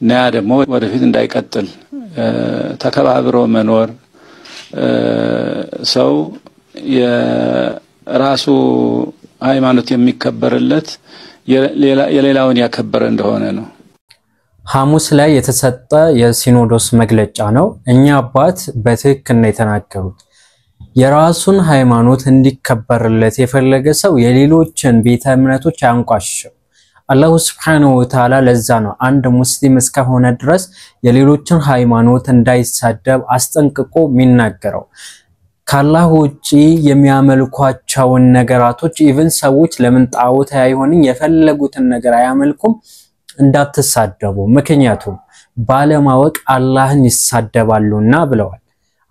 ና ደግሞ ወደፊት እንዳይቀጥል ተከባብሮ መኖር ሰው የራሱ ሃይማኖት የሚከበርለት የሌላውን ያከበረ እንደሆነ ነው ሐሙስ ላይ የተሰጠ የሲኖዶስ መግለጫ ነው እኛ አባት በትክክል ነው የተናገሩት የራሱን ሃይማኖት እንዲከበርለት የፈለገ ሰው የሌሎችን ቤተ እምነቶች ያንቋሽሽም አላህ Subhanahu Wa Ta'ala ለዛ ነው አንድ ሙስሊም እስከሆነ ድረስ የሌሎችን ሃይማኖት እንዳይሳደብ አስጠንቅቆ የሚናገረው ካላህ ውጪ የሚያመልኳቸውን ነገራቶች ኢቭን ሰዎች ለምን ጣዖት አይሆንም የፈለጉትን ነገር አያመልኩም እንዳትሳደቡ ምክንያቱም ባለማወቅ አላህን ይሳደባሉና ብለዋል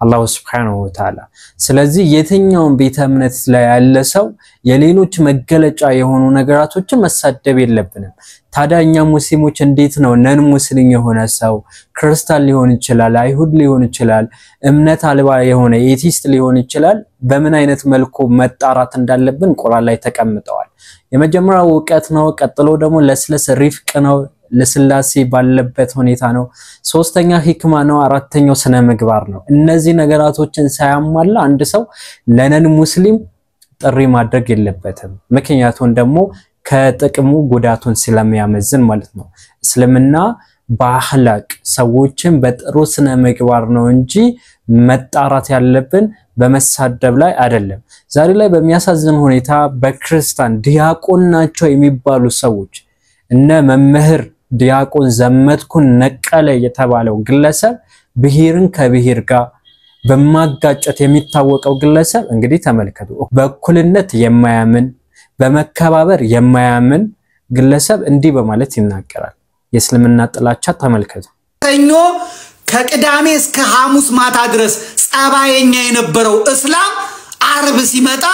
አላህ Subhanahu Wa Ta'ala ስለዚህ የትኛውን ቤተ እምነት ላይ ያለ ሰው የሌሎች መገለጫ የሆኑ ነገራቶችን መሳደብ የለብንም ታዲያኛ ሙስሊሞች እንዴት ነው ነን ሙስሊም የሆነ ሰው ክርስቲያን ሊሆን ይችላል አይሁድ ሊሆን ይችላል እምነት አልባ የሆነ ኤቲስት ሊሆን ይችላል በምን አይነት መልኩ መጣራት እንዳለብን ቁርአን ላይ ተቀምጠዋል የመጀመሪያው ዕውቀት ነው ቀጥሎ ደግሞ ለስለስ ሪፍቅ ነው ለስላሴ ባለበት ሁኔታ ነው ሶስተኛ ህክማ ነው አራተኛው ስነ ምግባር ነው እነዚህ ነገራቶችን ሳያሟላ አንድ ሰው ለነን ሙስሊም ጥሪ ማድረግ የለበትም ምክንያቱም ደግሞ ከጥቅሙ ጉዳቱን ስለሚያመዝን ማለት ነው እስልምና በአኽላቅ ሰዎችን በጥሩ ስነ ምግባር ነው እንጂ መጣራት ያለብን በመሳደብ ላይ አይደለም ዛሬ ላይ በሚያሳዝን ሁኔታ በክርስቲያን ዲያቆን ናቸው የሚባሉ ሰዎች እነ መምህር ዲያቆን ዘመድኩን ነቀለ የተባለው ግለሰብ ብሄርን ከብሄር ጋር በማጋጨት የሚታወቀው ግለሰብ እንግዲህ ተመልከቱ በእኩልነት የማያምን በመከባበር የማያምን ግለሰብ እንዲህ በማለት ይናገራል የእስልምና ጥላቻ ተመልከቱ ሰኞ ከቅዳሜ እስከ ሐሙስ ማታ ድረስ ጸባየኛ የነበረው እስላም አርብ ሲመጣ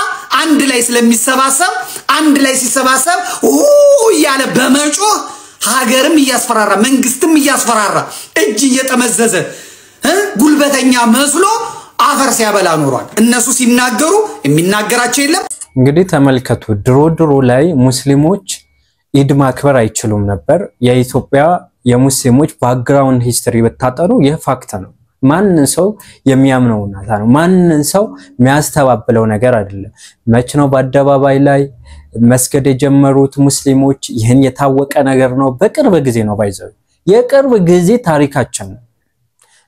አንድ ላይ ስለሚሰባሰብ አንድ ላይ ሲሰባሰብ ያለ በመጮህ ሀገርም እያስፈራራ መንግስትም እያስፈራራ እጅ እየተመዘዘ ጉልበተኛ መስሎ አፈር ሲያበላ ኖሯል እነሱ ሲናገሩ የሚናገራቸው የለም እንግዲህ ተመልከቱ ድሮ ላይ ሙስሊሞች ኢድ ማክበር አይችሉም ነበር የኢትዮጵያ የሙስሊሞች ባክግራውንድ ሂስትሪ በታጠሩ የፋክት ነው ማንን ሰው የሚያምነውና ታነው ማንን ሰው የሚያስተባብለው ነገር አይደለም መች ነው በአደባባይ ላይ መስገድ የጀመሩት ሙስሊሞች ይሄን የታወቀ ነገር ነው በቅርብ ጊዜ ነው ባይዘው የቅርብ ጊዜ ታሪካችን ነው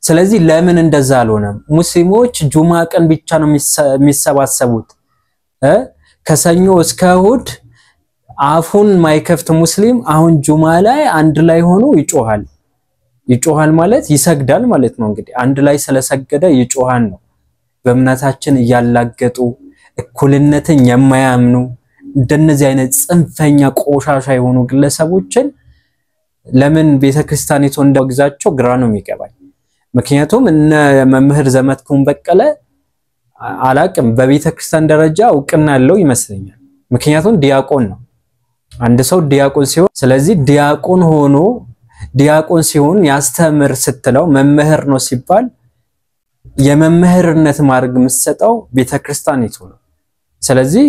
ስለዚህ ለምን እንደዛ አልሆነም ሙስሊሞች ጁማ ቀን ብቻ ነው የሚሰባሰቡት ከሰኞ እስከ እሁድ አፉን ማይከፍት ሙስሊም አሁን ጁማ ላይ አንድ ላይ ሆኖ ይጮሃል ማለት ይሰግዳል ማለት ነው እንግዲህ አንድ ላይ ስለሰገደ ይጮሃል ነው በእምነታችን ያላገጡ እኩልነትን የማያምኑ እንደነዚህ አይነት ጽንፈኛ ቆሻሻ የሆኑ ግለሰቦችን ለምን ቤተክርስቲያኒቱ እንደግዛቸው ግራ ነው የሚገባኝ ምክንያቱም እነ መምህር ዘመድኩን በቀለ አላቅም በቤተክርስቲያን ደረጃ እውቅና ያለው ይመስለኛል ምክንያቱም ዲያቆን ነው አንድ ሰው ዲያቆን ሲሆን ስለዚህ ዲያቆን ሲሆን ያስተምር ስትለው መምህር ነው ሲባል የመምህርነት ማርግ መስጠው ቤተክርስቲያኒቱ ነው ስለዚህ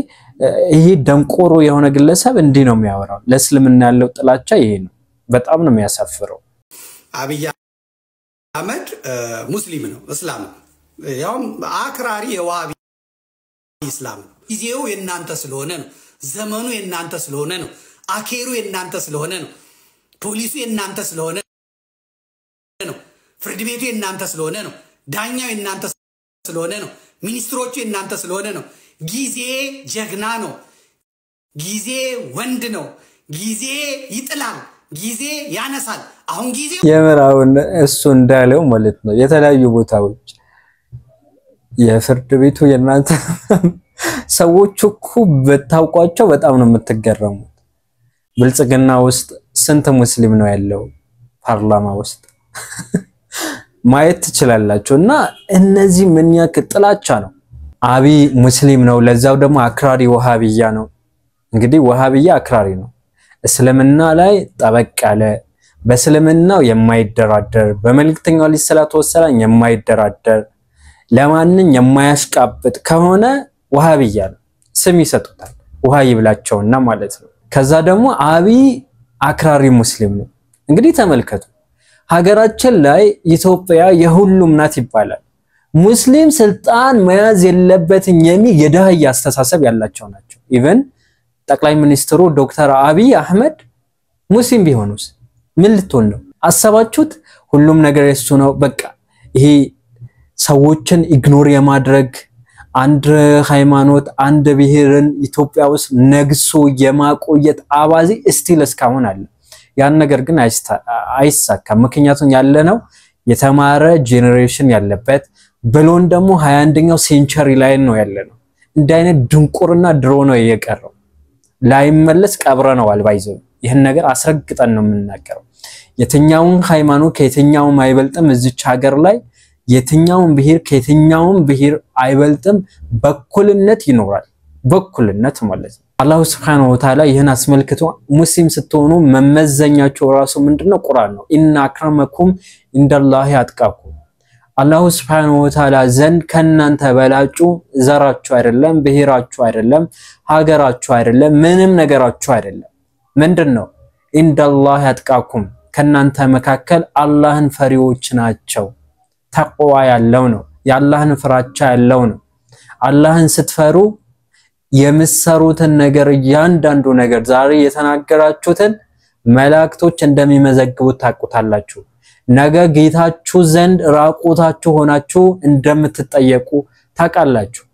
ይሄ ደንቆሮ የሆነ ግለሰብ እንዲህ ነው የሚያወራው ለእስልምና ያለው ጥላቻ ይሄ ነው በጣም ነው የሚያሳፍረው አብይ አህመድ ሙስሊም ነው እስላም ያው አክራሪ የዋሃቢ እስላም ጊዜው የናንተ ስለሆነ ነው ዘመኑ የናንተ ስለሆነ ነው አኬሩ የናንተ ስለሆነ ነው ፖሊሱ የናንተ ስለሆነ ነው ፍርድ ቤቱ የናንተ ስለሆነ ነው ዳኛው የናንተ ስለሆነ ነው ሚኒስትሮቹ የናንተ ስለሆነ ነው ጊዜ ጀግና ነው ጊዜ ወንድ ነው ጊዜ ይጥላል ጊዜ ያነሳል አሁን ጊዜ የመራውን እሱ እንዳለው ማለት ነው የተለያዩ ቦታዎች የፍርድ ቤቱ የናንተ ሰዎች እኮ በታውቋቸው በጣም ነው የምትገረሙት ብልጽግና ውስጥ ስንት ሙስሊም ነው ያለው ፓርላማ ውስጥ ማየት ትችላላችሁና እነዚህ ምን ያክል ጥላቻ ነው አቢ ሙስሊም ነው ለዛው ደግሞ አክራሪ ወሃቢያ ነው እንግዲህ ወሃቢያ አክራሪ ነው እስልምና ላይ ጠበቅ ያለ በእስልምናው የማይደራደር በመልእክተኛው ላይ ሰላቱ ወሰላም የማይደራደር ለማንንም የማያሽቃብጥ ከሆነ ወሃቢያ ነው ስም ይሰጡታል ውሃ ይብላቸውና ማለት ነው ከዛ ደግሞ አቢ አክራሪ ሙስሊም ነው እንግዲህ ተመልከቱ ሀገራችን ላይ ኢትዮጵያ የሁሉም ናት ይባላል ሙስሊም ስልጣን መያዝ የለበትም የሚል የዳህያ አስተሳሰብ ያላቸው ናቸው ኢቭን ጠቅላይ ሚኒስትሩ ዶክተር አብይ አህመድ ሙስሊም ቢሆኑስ ምን ልትሆን ነው አሰባችሁት ሁሉም ነገር የሱ ነው በቃ ይሄ ሰዎችን ኢግኖር የማድረግ አንድ ሃይማኖት አንድ ብሔርን ኢትዮጵያ ውስጥ ነግሶ የማቆየት አባዚ ስቲል እስካሁን አለ ያን ነገር ግን አይሳካም ምክንያቱም ያለነው የተማረ ጄነሬሽን ያለበት ብሎን ደግሞ 21ኛው ሴንቸሪ ላይ ነው ያለነው እንደ አይነት ድንቁርና ድሮ ነው የቀረው ላይመለስ ቀብረነው አልባይዘው ይሄን ነገር አስረግጠን ነው የምናገረው የትኛውን ሃይማኖት ከየትኛውም አይበልጥም እዚች ሀገር ላይ የትኛውን ብሔር ከየትኛውም ብሔር አይበልጥም በኩልነት ይኖራል በኩልነት ማለት ነው አላህ Subhanahu Wa Ta'ala ይሄን አስመልክቶ ሙስሊም ስትሆኑ መመዘኛቸው ራሱ ምንድነው ቁርአን ነው ኢና አክረመኩም ኢንደላሂ አጥቃኩም አላህ Subhanahu Wa Ta'ala ዘንድ ከናንተ በላጩ ዘራችሁ አይደለም ብሔራችሁ አይደለም ሀገራችሁ አይደለም ምንም ነገራችሁ አይደለም ምንድነው ኢንደላሂ አጥቃኩም ከናንተ መካከል አላህን ፈሪዎች ናቸው ተቅዋ ያለው ነው ያላህን ፍራቻ ያለው ነው አላህን ስትፈሩ የምትሰሩትን ነገር ያንዳንዱ ነገር ዛሬ የተናገራችሁትን መላእክቶች እንደሚመዘግቡት ታቁታላችሁ ነገ ጌታችሁ ዘንድ ራቆታችሁ ሆናችሁ እንደምትጠየቁ ታቃላችሁ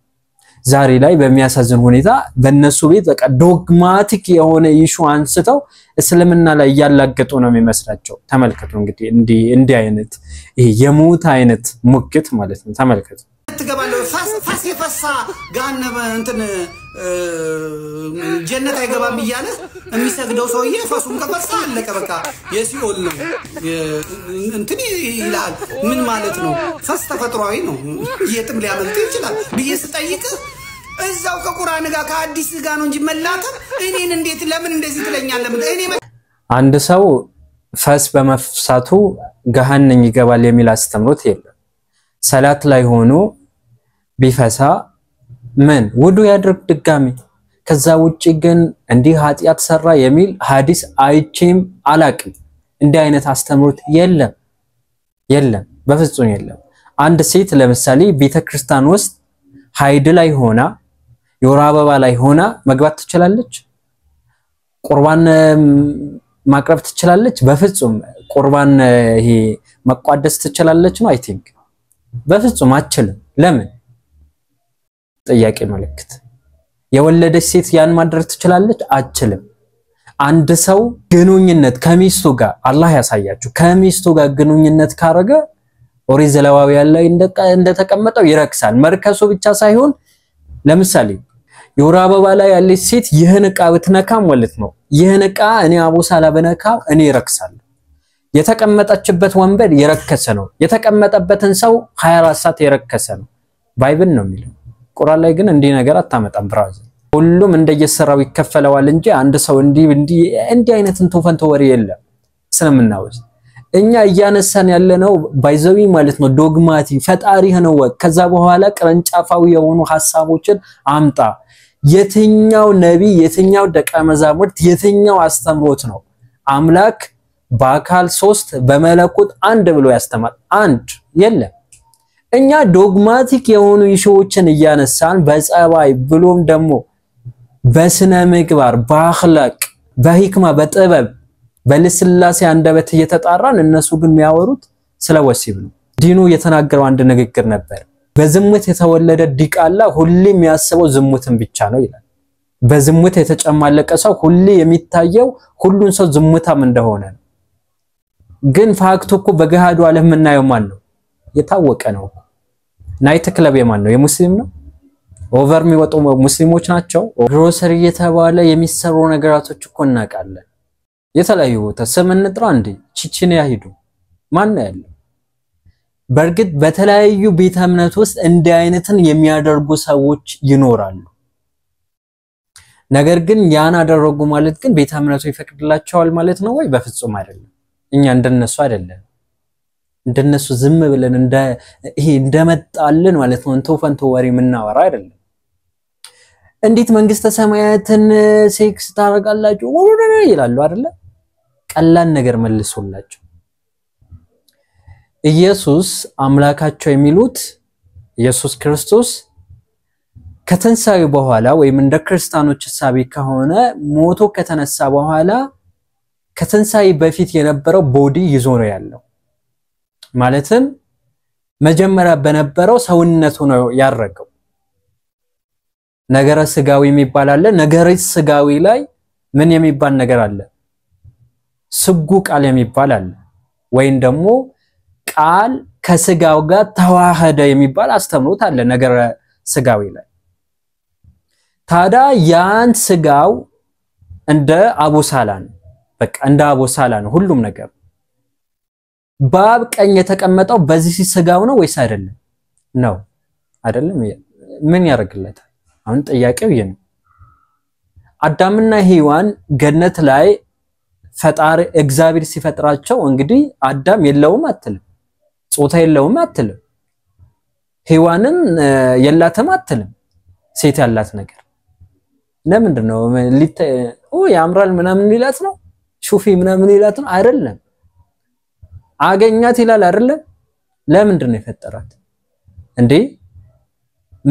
ዛሬ ላይ በሚያሳዝን ሁኔታ በእነሱ ቤት በቃ ዶግማቲክ የሆነ ኢሹ አንስተው እስልምና ላይ ያላገጡ ነው የሚመስላቸው ተመልከቱ እንግዲህ እንዲህ አይነት ይሄ የሞት አይነት ሙግት ማለት ነው ተመልከቱ ትገባለው ፋስ የፈሳ ጋነበ እንትን ጀነት አይገባም ይያለ የሚሰግደው ሰውዬ ፈሱን ከፈሳ አለቀ በቃ የሲኦል ነው እንትን ይላል ምን ማለት ነው ፈስ ተፈጥሯዊ ነው የትም ሊያመልጥ ይችላል በየስ ጠይቅ እዛው ከቁርአን ጋር ከሐዲስ ጋር ነው እንጂ መላተም እኔን እንዴት ለምን እንደዚህ ትለኛለህ እኔ አንድ ሰው ፈስ በመፍሳቱ ገሃነም ይገባል የሚል አስተምሮት የለም ሰላት ላይ ሆኖ ቢፈሳ ምን ውዱ ያድርግ ድጋሚ ከዛ ውጪ ግን እንዲህ ኃጢያት ሰራ የሚል ሐዲስ አይቼም አላቅም እንዲህ አይነት አስተምሮት የለም በፍጹም የለም አንድ ሴት ለምሳሌ ቤተክርስቲያን ውስጥ ሃይድ ላይ ሆና የወር አበባ ላይ ሆና መግባት ትችላለች ቁርባን ማቅረብ ትችላለች በፍጹም ቁርባን ይሄ መቋደስ ትችላለች ነው አይ ቲንክ በፍጹም አትችልም ለምን ጥያቄ መልእክት የወለደች ሴት ያን ማድረግ ትችላለች አትችልም አንድ ሰው ግንኙነት ከሚስቱ ጋር አላህ ያሳያችሁ ከሚስቱ ጋር ግንኙነት ካረገ ኦሪት ዘሌዋውያን ላይ እንደተቀመጠው ይረክሳል መርከሱ ብቻ ሳይሆን ለምሳሌ የወር አበባ ላይ ያለች ሴት ይህን ዕቃ ብትነካ ማለት ነው ይህን ዕቃ እኔ አቡ ሳላ በነካው እኔ ይረክሳለሁ የተቀመጠችበት ወንበር ይረከሰ ነው የተቀመጠበትን ሰው 24 ሰዓት ይረከሰ ነው ባይብል ነው የሚለው ቁርአን ላይ ግን እንዲህ ነገር አታመጣም ብራዝ ሁሉም እንደየሰራው ይከፈለዋል እንጂ አንድ ሰው እንዲህ አይነትን ተፈንቶ ወሬ የለም ስለምናውስ እኛ እያነሳን ያለነው ባይዘዊ ማለት ነው ዶግማቲክ ፈጣሪህ ነው ከዛ በኋላ ቅርንጫፋው የሆኑ ሐሳቦችን አምጣ የትኛው ነብይ የትኛው ደቀ መዛሙርት የትኛው አስተምሮት ነው አምላክ በአካል 3 በመለኮት 1 ብሎ ያስተማር አንድ የለም እኛ ዶግማቲክ የሆኑ ኢሹዎችን እያነሳን በጸባይ ብሎም ደግሞ በስነ ምግባር በአኽላቅ በሂክማ በጥበብ በልስላሴ አንደበት እየተጣራን እነሱ ግን የሚያወሩት ስለ ወሲብ ነው ዲኑ የተናገረው አንድ ንግግር ነበር በዝሙት የተወለደ ዲቃላ ሁሌ የሚያስበው ዝሙትን ብቻ ነው ይላል በዝሙት የተጨማለቀ ሰው ሁሌ የሚታየው ሁሉን ሰው ዝሙታም እንደሆነ ነው ግን ፋክቱ እኮ በገሃዱ ዓለም እናየው ማን ነው የታወቀ ነው ናይት ክለብ የማን ነው የሙስሊም ነው ኦቨር የሚወጡ ሙስሊሞች ናቸው ግሮሰሪ የተባለ የሚሰሩ ነገራቶች እኮ እናቃለን የተለያዩ ቦታ ስም እንጥራ እንዴ ቺቺኒያ ሄዱ ማን ነው ያለው በርግጥ በተለያዩ ቤተ እምነት ውስጥ እንዲህ አይነትን የሚያደርጉ ሰዎች ይኖራሉ ነገር ግን ያን አደረጉ ማለት ግን ቤተ እምነቱ ይፈቅድላቸዋል ማለት ነው ወይ በፍጹም አይደለም እኛ እንደነሱ አይደለም እንደነሱ ዝም ብለን ይሄ እንደመጣልን ማለት ነው እንተው ፈንቶ ወሬ ምናወራ አይደለም እንዴት መንግስተ ሰማያትን ሴክስ ታረጋላችሁ ይላሉ አይደለ ቀላል ነገር መልሶላቸው ኢየሱስ አምላካቸው የሚሉት ኢየሱስ ክርስቶስ ከተንሳዩ በኋላ ወይም እንደ ክርስቲያኖች ሐሳብ ከሆነ ሞቶ ከተነሳ በኋላ ከተንሳይ በፊት የነበረው ቦዲ ይዞ ነው ያለው ማለትም መጀመሪያ በነበረው ሰውነቱ ነው ያረገው ነገረ ስጋዊ የሚባል አለ ነገረ ስጋዊ ላይ ምን የሚባል ነገር አለ ስጉ ቃል የሚባል አለ ወይም ደግሞ ቃል ከስጋው ጋር ተዋህደ የሚባል አስተምሮት አለ ነገረ ስጋዊ ላይ ታዳ ያን ስጋው እንደ አቡሳላን በቃ እንደ አቡሳላን ሁሉም ነገር ባብ ቀኝ የተቀመጠው በዚህ ስጋው ነው ወይስ አይደለም ነው አይደለም ምን ያደርግለታል አሁን ጥያቄው ይሄ ነው አዳምና ሔዋን ገነት ላይ ፈጣሪ እግዚአብሔር ሲፈጥራቸው እንግዲህ አዳም የለውም አትልም ጾታ የለውም አትልም ሔዋንን የላተም አትልም ሴት ያላት ነገር ለምንድነው ያምራል ምናምን ይላት ነው ሹፊ ምናምን ይላት ነው አይደለም አገኛት ይላል አይደለም ለምንድነው የፈጠራት እንዴ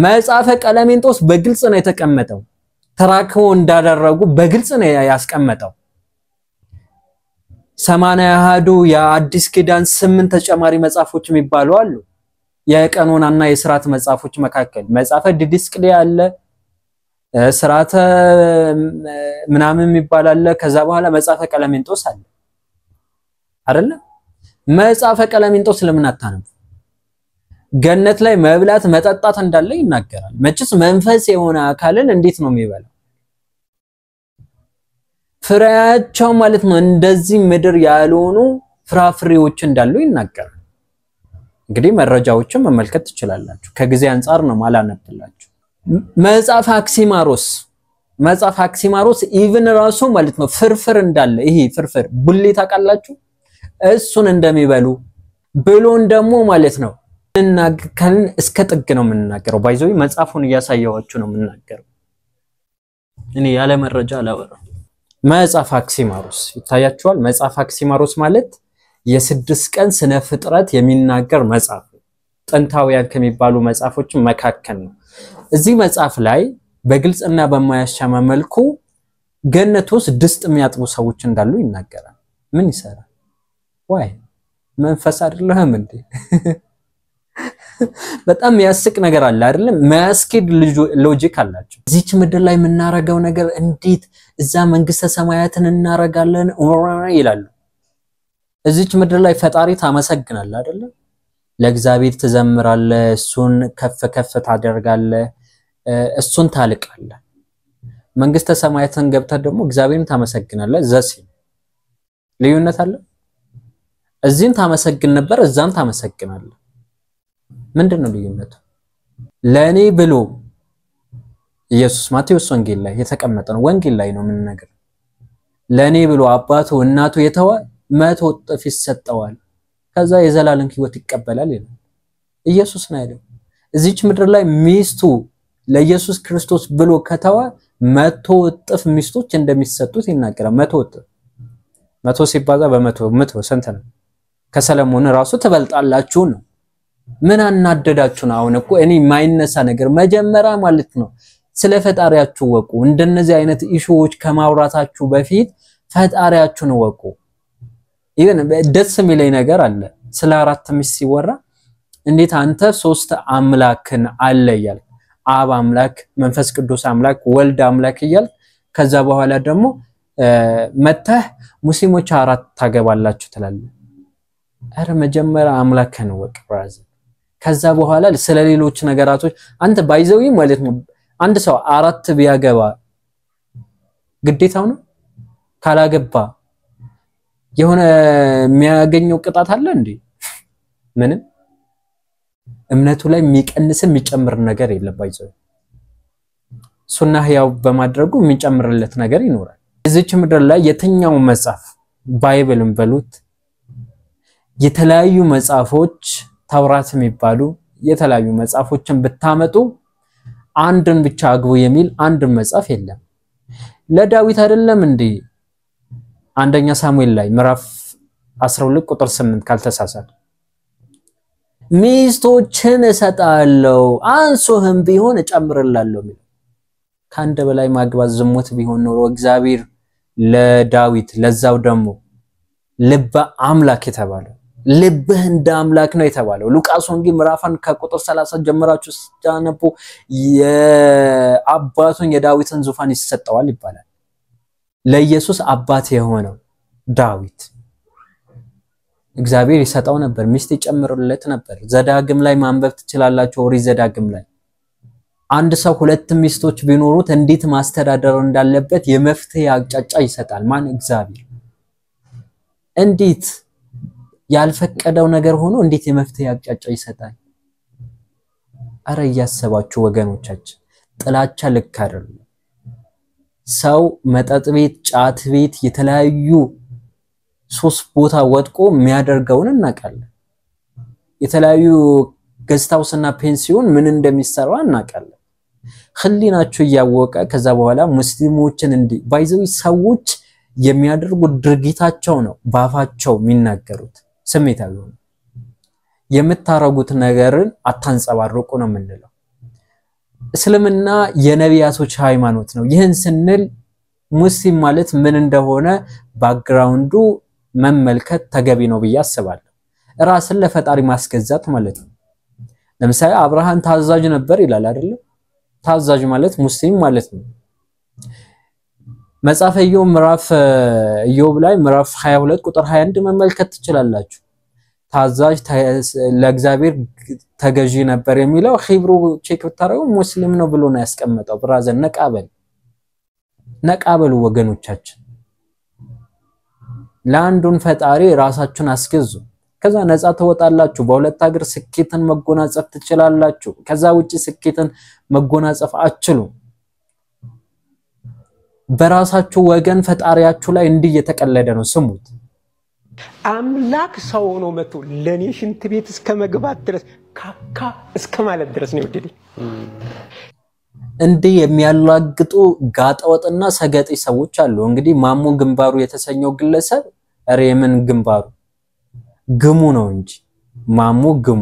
መጽሐፈ ቀለሜንጦስ በግልጽ ነው የተቀመጠው ተራክቦ እንዳደረጉ በግልጽ ነው ያስቀመጠው 80 ያህዱ የአዲስ ኪዳን 8 ተጨማሪ መጽሐፎች የሚባሉ አሉ የቀኖናና የሥርዓት መጽሐፎች መካከል መጽሐፈ ዲድስቅልያ አለ ሥርዓተ ምናምን የሚባል አለ ከዛ በኋላ መጽሐፈ ቀለሜንጦስ አለ አይደለ መጽሐፈ ቀለሜንጦስ ለምን አታነቡ ገነት ላይ መብላት መጠጣት እንዳለ ይናገራል መጭስ መንፈስ የሆነ አካልን እንዴት ነው የሚበላው ፍሬያቸው ማለት ነው እንደዚህ ምድር ያልሆኑ ፍራፍሬዎች እንዳሉ ይናገራል እንግዲህ መረጃዎችን መመልከት ትችላላችሁ ከጊዜ አንፃር ነው ማላነብላችሁ መጽሐፍ አክሲማሮስ ኢቭን ራሱ ማለት ነው ፍርፍር እንዳለ ይሄ ፍርፍር ቡሌ ታቃላችሁ እሱን እንደሚበሉ ብሎን ደግሞ ማለት ነው እናከልን እስከ ጥግ ነው የምንናገረው ባይዘው መጽሐፉን ያሳያችሁ ነው የምንናገረው እኔ ያለ መረጃ አላወራም መጽሐፍ አክሲማሮስ ይታያችኋል መጽሐፍ አክሲማሮስ ማለት የ6 ቀን ስነ ፍጥረት የሚናገር መጽሐፍ ጥንታውያን ከሚባሉ መጽሐፎች መካከል ነው እዚህ መጽሐፍ ላይ በግልጽና በማያሻማ መልኩ ገነት ውስጥ ድስት የሚያጥቡ ሰዎች እንዳሉ ይናገራል ምን ይሰራል ዋይ መንፈስ አይደለም እንዴ በጣም ያስቅ ነገር አለ አይደለም ማስኪድ ሎጂክ አላችሁ እዚች ምድር ላይ የምናረጋው ነገር እንዴት እዛ መንግስተ ሰማያትን እናረጋለን ይላሉ እዚች ምድር ላይ ፈጣሪ ታመሰግናል አይደለም ለእግዚአብሔር ተዘምራለ እሱን ከፍ ታደርጋለ እሱን ታልቃለ መንግስተ ሰማያትን ገብታ ደግሞ እግዚአብሔርን ታመሰግናለ ዘሲ ልዩነት አለ እዚህን ታመሰግን ነበር እዛን ታመሰግናለ ምንድነው ልዩነቱ ለኔ ብሎ ኢየሱስ ማቴዎስ ወንጌል ላይ የተቀመጠ ነው ወንጌል ላይ ነው ምን ነገር ለኔ ብሎ አባቱ እናቱ የተወ 100 እጥፍ ይሰጠዋል ከዛ የዘላለም ሕይወት ይቀበላል ይላል ኢየሱስ ነው ያለው እዚች ምድር ላይ ሚስቱ ለኢየሱስ ክርስቶስ ብሎ ከተወ 100 እጥፍ ሚስቶች እንደሚሰጡት ይናገራል 100 እጥፍ 100 ሲባዛ በ100 ስንት ነው ከሰለሞን ራሱ ተበልጣላችሁ ነው ምን አናደዳችሁ ነው አሁን እኮ እኔ ማይነሳ ነገር መጀመሪያ ማለት ነው ስለ ፈጣሪያችሁ ወቁ እንደነዚህ አይነት ኢሹዎች ከማውራታችሁ በፊት ፈጣሪያችሁን ወቁ ይሄን ደስ የሚለኝ ነገር አለ ስለ አራት ሚስት ሲወራ እንዴት አንተ 3 አምላክን አለ ይላል አብ አምላክ መንፈስ ቅዱስ አምላክ ወልድ አምላክ ይላል ከዛ በኋላ ደግሞ መተህ ሙስሊሞች 4 ታገባላችሁ ትላለ አረ መጀመሪያ አምላክን ወቅ ብራዝ ከዛ በኋላ ስለሌሎች ነገራቶች አንተ ባይዘው ማለት ነው አንድ ሰው 4 ቢያገባ ግዴታው ነው ካላገባ የሆነ የሚያገኘው ቅጣት አለ እንዴ ምንም እምነቱ ላይ የሚቀንስ የሚጨምር ነገር የለም ባይዘው ሱናህ ያው በማድረጉ የሚጨምርለት ነገር ይኖራል እዚች ምድር ላይ የትኛው መጽሐፍ ባይብልን በሉት የተለያዩ መጽሐፎች ተውራት የሚባሉ የተለያዩ መጽሐፎችን ብታመጡ አንድን ብቻ አግቡ የሚል አንድን መጽሐፍ የለም ለዳዊት አይደለም እንዴ አንደኛ ሳሙኤል ላይ ምዕራፍ 12 ቁጥር 8 ካልተሳሳተ ሚስቶችን እሰጣለሁ አንሶህም ቢሆን እጨምርላለሁ ሚል ካንደ በላይ ማግባት ዝሙት ቢሆን ኖሮ እግዚአብሔር ለዳዊት ለዛው ደሞ ልበ አምላክ የተባለው ልብህ እንደ አምላክ ነው የተባለው ሉቃስ ወንጌል ምዕራፍ 1 ከቁጥር 30 ጀምራችሁ ስታነቡ የአባቱን የዳዊትን ዙፋን ይሰጣዋል ይባላል ለኢየሱስ አባት የሆነው ዳዊት እግዚአብሔር ይሰጣው ነበር ሚስት ይጨምርለት ነበር ዘዳግም ላይ ማንበብ ትችላላችሁ ኦሪት ዘዳግም ላይ አንድ ሰው ሁለት ሚስቶች ቢኖሩት እንዴት ማስተዳደር እንዳለበት የመፍትሄ አቅጣጫ ይሰጣል ማን እግዚአብሔር እንዴት ያልፈቀደው ነገር ሆኖ እንዴት የመፍትሄ አቅጣጫ ይሰጣል አረ ያሰባችሁ ወገኖቻችን ጥላቻ ልክ አይደለም ሰው መጠጥ ቤት ጫት ቤት የተለያዩ ሶስት ቦታ ወጥቆ የሚያደርገውን እናቀለን የተለያዩ ገስታውስና ፔንሲዮን ምን እንደሚሰራ እናቀለን خليናችሁ ያወቀ ከዛ በኋላ ሙስሊሞችን እንዲ ባይዘው ሰዎች የሚያደርጉት ድርጊታቸው ነው ባፋቸው የሚናገሩት ስሜታዊ ነው የምታረጉት ነገርን አታንጸባርቁ ነው ምንለው እስልምና የነቢያቶች ሃይማኖት ነው ይህን ስንል ሙስሊም ማለት ምን እንደሆነ ባክግራውንዱ መመልከት ተገቢ ነው በያስባለሁ ራስን ለፈጣሪ ማስገዛት ማለት ነው ለምሳሌ አብርሃም ታዛዥ ነበር ይላል አይደል ታዛዥ ማለት ሙስሊም ማለት ነው መጽሐፈ ኢዮብ ምዕራፍ ኢዮብ ላይ ምዕራፍ 22 ቁጥር 21 መመልከት ትችላላችሁ ታዛዥ ለእግዚአብሔር ተገዢ ነበር የሚለው ኺብሩ ቼክ ብታረው ሙስሊም ነው ብሎ ነው ያስቀመጠው ብራዘር ነቃበሉ ወገኖቻችን ለአንዱን ፈጣሪ ራሳችሁን አስገዙ ከዛ ነፃ ተወጣላችሁ በሁለት ሀገር ስኬትን መጎናጸፍ ትችላላችሁ ከዛ ውጪ ስኬትን መጎናጸፍ አትችሉ በራሳችሁ ወገን ፈጣሪያችሁ ላይ እንዲህ የተቀለደ ነው ስሙት አምላክ ሰው ሆኖ መጥቶ ለኔ ሽንት ቤት እስከ መግባት ድረስ ካካ እስከ ማለት ድረስ ነው ወደዲ እንዲህ የሚያላግጡ ጋጠወጥና ሰገጤ ሰዎች አሉ እንግዲህ ማሙ ግንባሩ የተሰኘው ግለሰብ ሬምን ግንባሩ ግሙ ነው እንጂ ማሙ ግሙ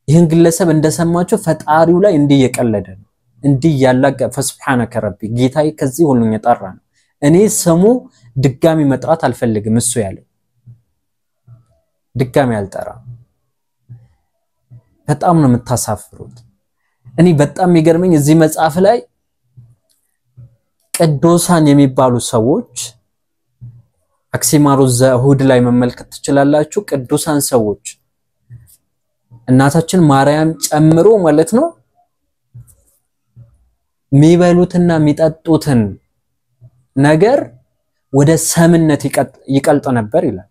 ይህን ግለሰብ እንደሰማችሁ ፈጣሪው ላይ እንዲህ የቀለደ ነው እንዲህ ያላገ ፈስብሃነከ ረቢ ጌታዬ ከዚህ ሁሉ የጠራ ነው እኔ ስሙ ድጋሚ መጥራት አልፈልግም እሱ ያለው ድጋሚ አልጠራ በጣም ነው የምታሳፍሩት እኔ በጣም የሚገርመኝ እዚህ መጽሐፍ ላይ ቅዱሳን የሚባሉ ሰዎች አክሲማሩ ዘሁድ ላይ መመልከት ትችላላችሁ ቅዱሳን ሰዎች እናታችን ማርያም ጨምሮ ማለት ነው ሚበሉትና ሚጠጡትን ነገር ወደ ሰምነት ይቀልጥ ነበር ይላል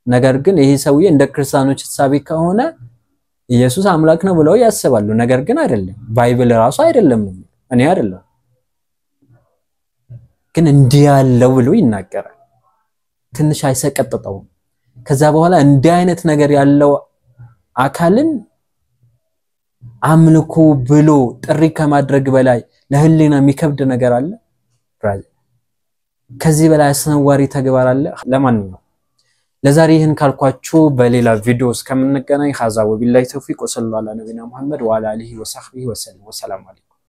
ነገር ግን ይሄ ሰውዬ እንደ ክርስቲያኖች ሐሳብ ከሆነ ኢየሱስ አምላክ ነው ብለው ያስባሉ ነገር ግን አይደለም ባይብል ራሱ አይደለም እኔ አይደለም ግን እንዲህ ያለው ብሎ ይናገራል ትንሽ አይሰቀጥጠው ከዛ በኋላ እንዲህ አይነት ነገር ያለው አካልን አምልኮ ብሎ ጥሪ ከማድረግ በላይ ለህሊና የሚከብድ ነገር አለ ብራዘር ከዚህ በላይ አስነዋሪ ተግባር አለ ለማንኛውም ለዛሬ ይህን ካልኳችሁ በሌላ ቪዲዮ እስከምንገናኝ ሐዛ ወቢላሂ ተውፊቅ ወሰለላሁ ዐላ ነቢና መሐመድ ወዐላ አሊሂ ወሰህቢሂ ወሰለም ወሰላሙ አለይኩም